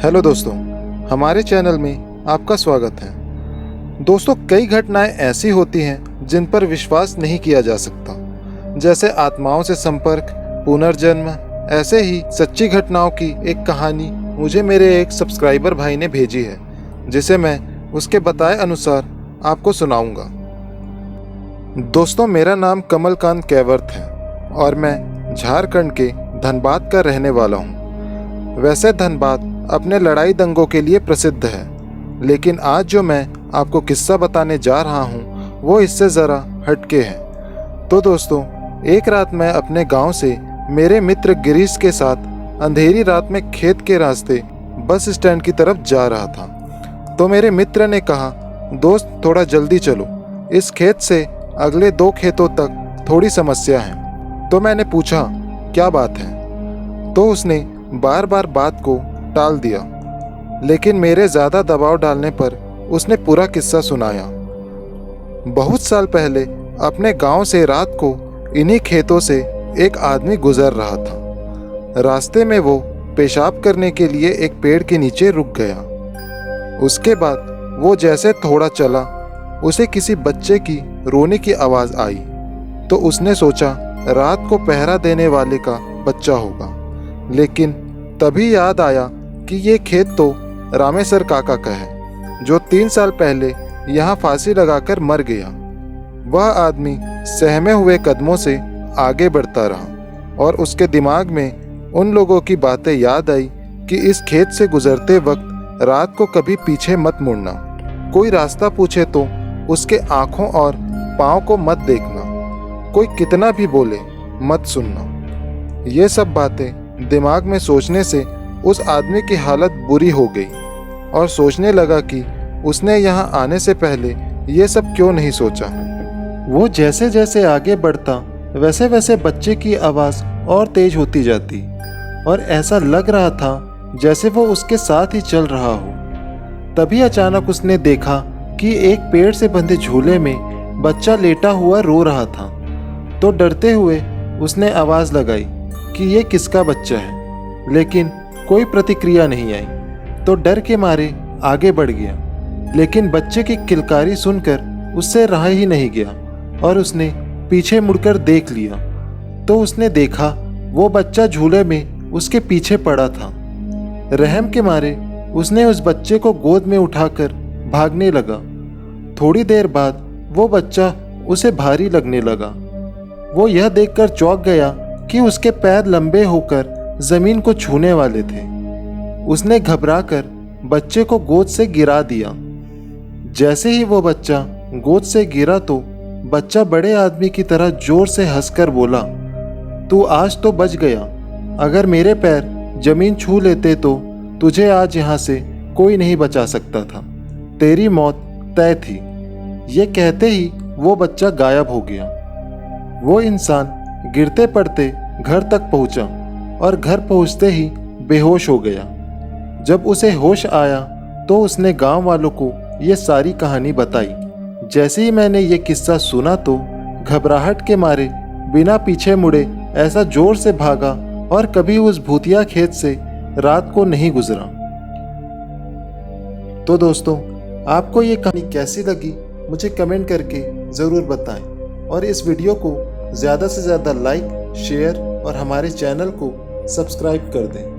Hello दोस्तों, हमारे channel में आपका स्वागत है। दोस्तों, कई घटनाएं ऐसी होती हैं जिन पर विश्वास नहीं किया जा सकता, जैसे आत्माओं से संपर्क, पुनर्जन्म। ऐसे ही सच्ची घटनाओं की एक कहानी मुझे मेरे एक सब्सक्राइबर भाई ने भेजी है, जिसे मैं उसके बताए अनुसार आपको सुनाऊंगा। दोस्तों, मेरा नाम कमलकांत कैवर्त है और मैं झारखंड के धनबाद का रहने वाला हूँ। वैसे धनबाद अपने लड़ाई दंगों के लिए प्रसिद्ध है, लेकिन आज जो मैं आपको किस्सा बताने जा रहा हूँ वो इससे ज़रा हटके है। तो दोस्तों, एक रात मैं अपने गांव से मेरे मित्र गिरीश के साथ अंधेरी रात में खेत के रास्ते बस स्टैंड की तरफ जा रहा था। तो मेरे मित्र ने कहा, दोस्त थोड़ा जल्दी चलो, इस खेत से अगले 2 खेतों तक थोड़ी समस्या है। तो मैंने पूछा, क्या बात है? तो उसने बार बार बात को टाल दिया, लेकिन मेरे ज़्यादा दबाव डालने पर उसने पूरा किस्सा सुनाया। बहुत साल पहले अपने गांव से रात को इन्हीं खेतों से एक आदमी गुजर रहा था। रास्ते में वो पेशाब करने के लिए एक पेड़ के नीचे रुक गया। उसके बाद वो जैसे थोड़ा चला, उसे किसी बच्चे की रोने की आवाज़ आई। तो उसने सोचा रात को पहरा देने वाले का बच्चा होगा, लेकिन तभी याद आया कि ये खेत तो रामेश्वर काका का है, जो 3 साल पहले यहाँ फांसी लगाकर मर गया। वह आदमी सहमे हुए कदमों से आगे बढ़ता रहा और उसके दिमाग में उन लोगों की बातें याद आई कि इस खेत से गुजरते वक्त रात को कभी पीछे मत मुड़ना, कोई रास्ता पूछे तो उसके आँखों और पाँव को मत देखना, कोई कितना भी बोले मत सुनना। ये सब बातें दिमाग में सोचने से उस आदमी की हालत बुरी हो गई और सोचने लगा कि उसने यहाँ आने से पहले ये सब क्यों नहीं सोचा। वो जैसे जैसे आगे बढ़ता वैसे वैसे बच्चे की आवाज़ और तेज होती जाती और ऐसा लग रहा था जैसे वो उसके साथ ही चल रहा हो। तभी अचानक उसने देखा कि एक पेड़ से बंधे झूले में बच्चा लेटा हुआ रो रहा था। तो डरते हुए उसने आवाज़ लगाई कि ये किसका बच्चा है, लेकिन कोई प्रतिक्रिया नहीं आई। तो डर के मारे आगे बढ़ गया, लेकिन बच्चे की किलकारी सुनकर उससे रहा ही नहीं गया और उसने पीछे मुड़कर देख लिया। तो उसने देखा वो बच्चा झूले में उसके पीछे पड़ा था। रहम के मारे उसने उस बच्चे को गोद में उठाकर भागने लगा। थोड़ी देर बाद वो बच्चा उसे भारी लगने लगा। वो यह देखकर चौंक गया कि उसके पैर लंबे होकर जमीन को छूने वाले थे। उसने घबराकर बच्चे को गोद से गिरा दिया। जैसे ही वो बच्चा गोद से गिरा तो बच्चा बड़े आदमी की तरह जोर से हंसकर बोला, तू आज तो बच गया। अगर मेरे पैर जमीन छू लेते तो तुझे आज यहाँ से कोई नहीं बचा सकता था, तेरी मौत तय थी। ये कहते ही वो बच्चा गायब हो गया। वो इंसान गिरते पड़ते घर तक पहुंचा और घर पहुंचते ही बेहोश हो गया। जब उसे होश आया तो उसने गांव वालों को ये सारी कहानी बताई। जैसे ही मैंने ये किस्सा सुना तो घबराहट के मारे बिना पीछे मुड़े ऐसा जोर से भागा और कभी उस भूतिया खेत से रात को नहीं गुजरा। तो दोस्तों, आपको ये कहानी कैसी लगी मुझे कमेंट करके ज़रूर बताएं और इस वीडियो को ज़्यादा से ज़्यादा लाइक, शेयर और हमारे चैनल को सब्सक्राइब कर दें।